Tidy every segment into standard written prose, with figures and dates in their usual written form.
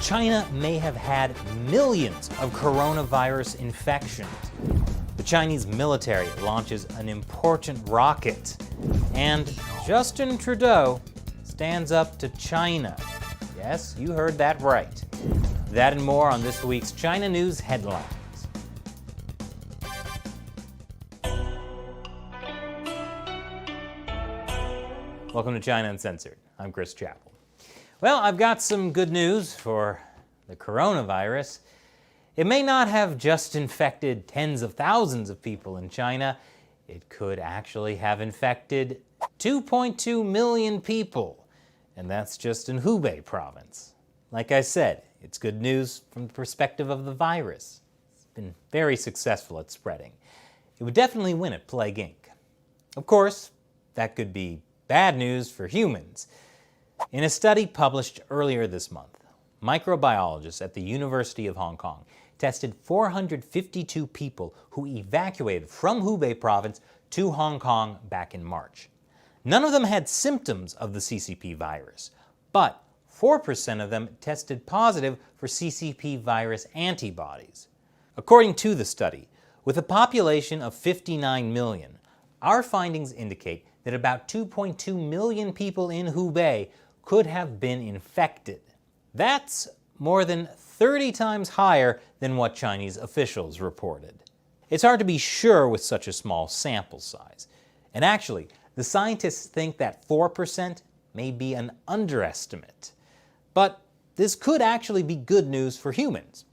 China may have had millions of coronavirus infections. The Chinese military launches an important rocket. And Justin Trudeau stands up to China. Yes, you heard that right. That and more on this week's China News Headlines. Welcome to China Uncensored. I'm Chris Chappell. Well, I've got some good news for the coronavirus. It may not have just infected tens of thousands of people in China. It could actually have infected 2.2 million people, and that's just in Hubei province. Like I said, it's good news from the perspective of the virus. It's been very successful at spreading. It would definitely win at Plague Inc. Of course, that could be bad news for humans. In a study published earlier this month, microbiologists at the University of Hong Kong tested 452 people who evacuated from Hubei province to Hong Kong back in March. None of them had symptoms of the CCP virus, but 4% of them tested positive for CCP virus antibodies. According to the study, with a population of 59 million, our findings indicate that about 2.2 million people in Hubei could have been infected. That's more than 30 times higher than what Chinese officials reported. It's hard to be sure with such a small sample size. And actually, the scientists think that 4% may be an underestimate. But this could actually be good news for humans.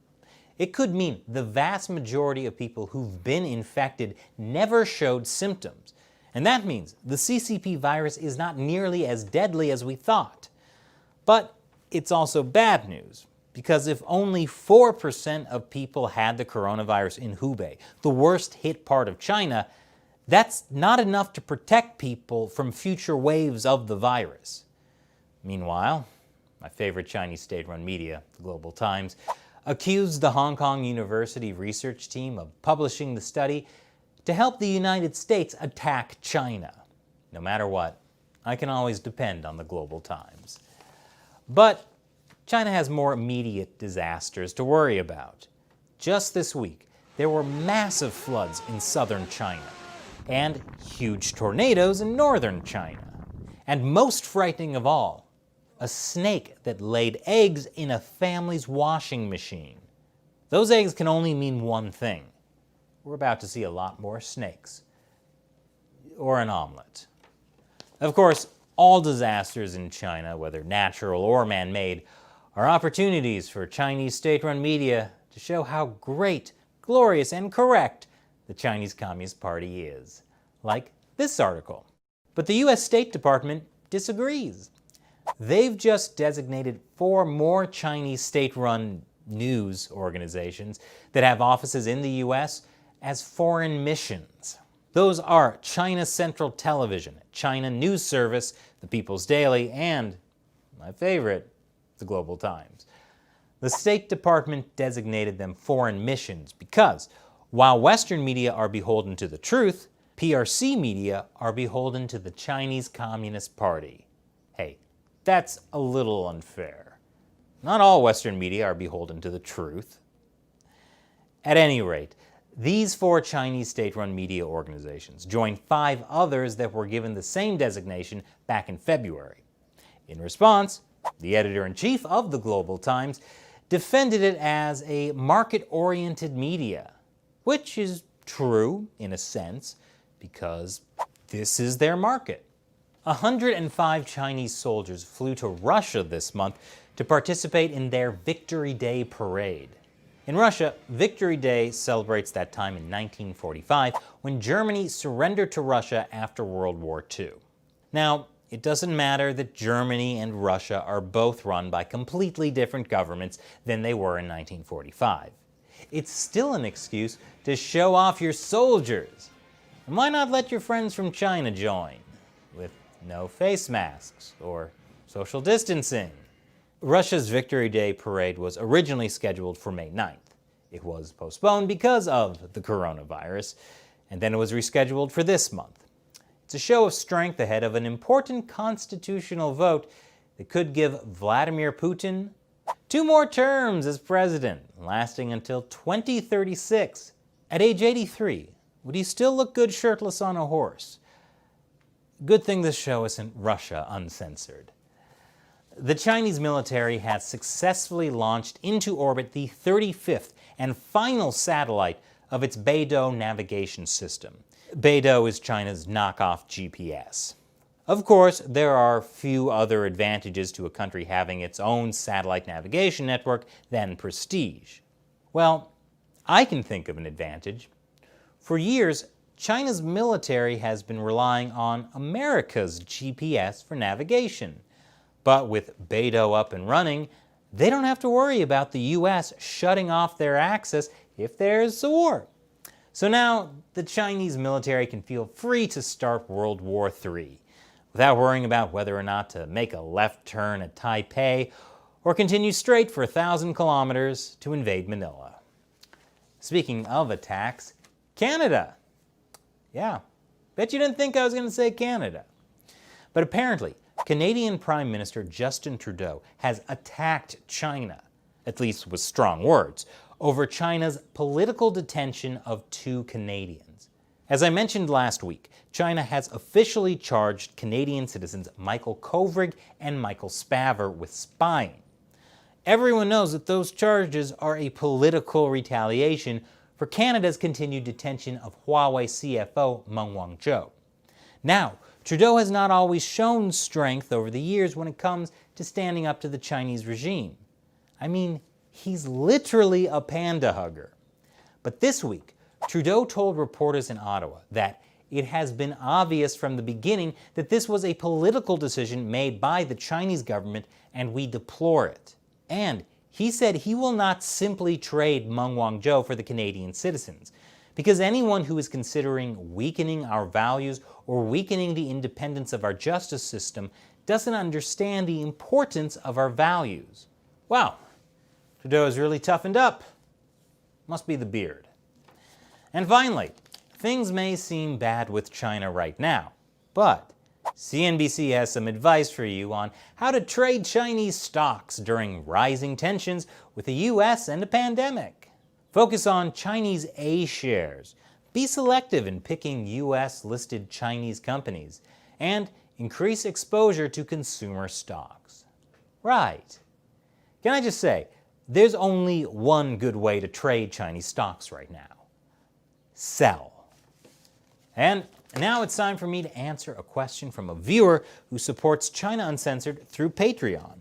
It could mean the vast majority of people who've been infected never showed symptoms. And that means the CCP virus is not nearly as deadly as we thought. But it's also bad news, because if only 4% of people had the coronavirus in Hubei, the worst hit part of China, that's not enough to protect people from future waves of the virus. Meanwhile, my favorite Chinese state-run media, the Global Times, accused the Hong Kong University research team of publishing the study to help the United States attack China. No matter what, I can always depend on the Global Times. But China has more immediate disasters to worry about. Just this week, there were massive floods in southern China and huge tornadoes in northern China. And most frightening of all, a snake that laid eggs in a family's washing machine. Those eggs can only mean one thing. We're about to see a lot more snakes. Or an omelet. Of course, all disasters in China, whether natural or man-made, are opportunities for Chinese state-run media to show how great, glorious, and correct the Chinese Communist Party is. Like this article. But the US State Department disagrees. They've just designated 4 more Chinese state-run news organizations that have offices in the US as foreign missions. Those are China Central Television, China News Service, the People's Daily, and, my favorite, the Global Times. The State Department designated them foreign missions because, while Western media are beholden to the truth, PRC media are beholden to the Chinese Communist Party. Hey, that's a little unfair. Not all Western media are beholden to the truth. At any rate, these 4 Chinese state-run media organizations join 5 others that were given the same designation back in February. In response, the editor-in-chief of the Global Times defended it as a market-oriented media, which is true in a sense, because this is their market. 105 Chinese soldiers flew to Russia this month to participate in their Victory Day parade. In Russia, Victory Day celebrates that time in 1945 when Germany surrendered to Russia after World War II. Now, it doesn't matter that Germany and Russia are both run by completely different governments than they were in 1945. It's still an excuse to show off your soldiers. And why not let your friends from China join, with no face masks or social distancing? Russia's Victory Day parade was originally scheduled for May 9th. It was postponed because of the coronavirus, and then it was rescheduled for this month. It's a show of strength ahead of an important constitutional vote that could give Vladimir Putin 2 more terms as president, lasting until 2036. At age 83, would he still look good shirtless on a horse? Good thing this show isn't Russia Uncensored. The Chinese military has successfully launched into orbit the 35th and final satellite of its Beidou navigation system. Beidou is China's knockoff GPS. Of course, there are few other advantages to a country having its own satellite navigation network than prestige. Well, I can think of an advantage. For years, China's military has been relying on America's GPS for navigation. But with Beidou up and running, they don't have to worry about the US shutting off their access if there's a war. So now the Chinese military can feel free to start World War III without worrying about whether or not to make a left turn at Taipei or continue straight for 1,000 kilometers to invade Manila. Speaking of attacks, Canada. Yeah, bet you didn't think I was going to say Canada. But apparently, Canadian Prime Minister Justin Trudeau has attacked China, at least with strong words, over China's political detention of 2 Canadians. As I mentioned last week, China has officially charged Canadian citizens Michael Kovrig and Michael Spavor with spying. Everyone knows that those charges are a political retaliation for Canada's continued detention of Huawei CFO 멍완저우. Now, Trudeau has not always shown strength over the years when it comes to standing up to the Chinese regime. I mean, he's literally a panda hugger. But this week, Trudeau told reporters in Ottawa that it has been obvious from the beginning that this was a political decision made by the Chinese government and we deplore it. And he said he will not simply trade 멍완저우 for the Canadian citizens, because anyone who is considering weakening our values or weakening the independence of our justice system doesn't understand the importance of our values. Wow, Trudeau has really toughened up. Must be the beard. And finally, things may seem bad with China right now, but CNBC has some advice for you on how to trade Chinese stocks during rising tensions with the US and a pandemic. Focus on Chinese A shares. Be selective in picking US-listed Chinese companies, and increase exposure to consumer stocks. Right. Can I just say, there's only one good way to trade Chinese stocks right now. Sell. And now it's time for me to answer a question from a viewer who supports China Uncensored through Patreon.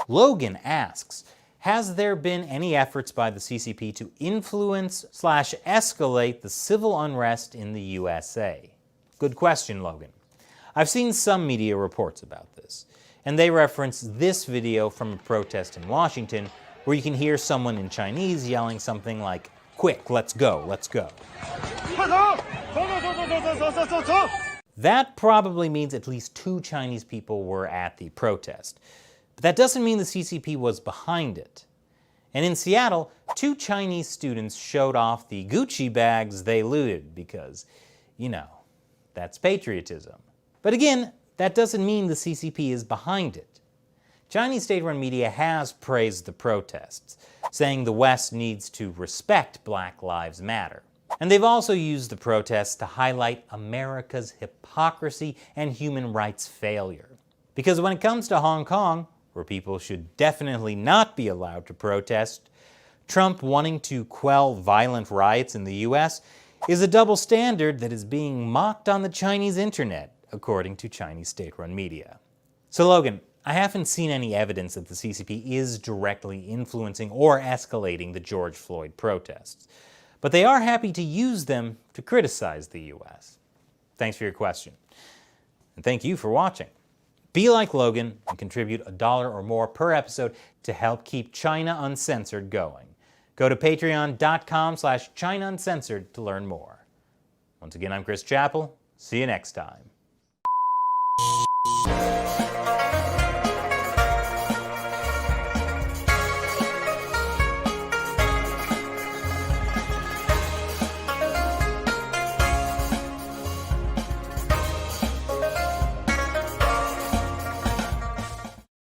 Logan asks, has there been any efforts by the CCP to influence/escalate the civil unrest in the USA? Good question, Logan. I've seen some media reports about this, and they reference this video from a protest in Washington where you can hear someone in Chinese yelling something like, "Quick, let's go, let's go." That probably means at least 2 Chinese people were at the protest. But that doesn't mean the CCP was behind it. And in Seattle, 2 Chinese students showed off the Gucci bags they looted because, that's patriotism. But again, that doesn't mean the CCP is behind it. Chinese state-run media has praised the protests, saying the West needs to respect Black Lives Matter. And they've also used the protests to highlight America's hypocrisy and human rights failure. Because when it comes to Hong Kong, where people should definitely not be allowed to protest, Trump wanting to quell violent riots in the US is a double standard that is being mocked on the Chinese internet, according to Chinese state-run media. So Logan, I haven't seen any evidence that the CCP is directly influencing or escalating the George Floyd protests, but they are happy to use them to criticize the US. Thanks for your question. And thank you for watching. Be like Logan and contribute $1 or more per episode to help keep China Uncensored going. Go to patreon.com/ChinaUncensored to learn more. Once again, I'm Chris Chappell. See you next time.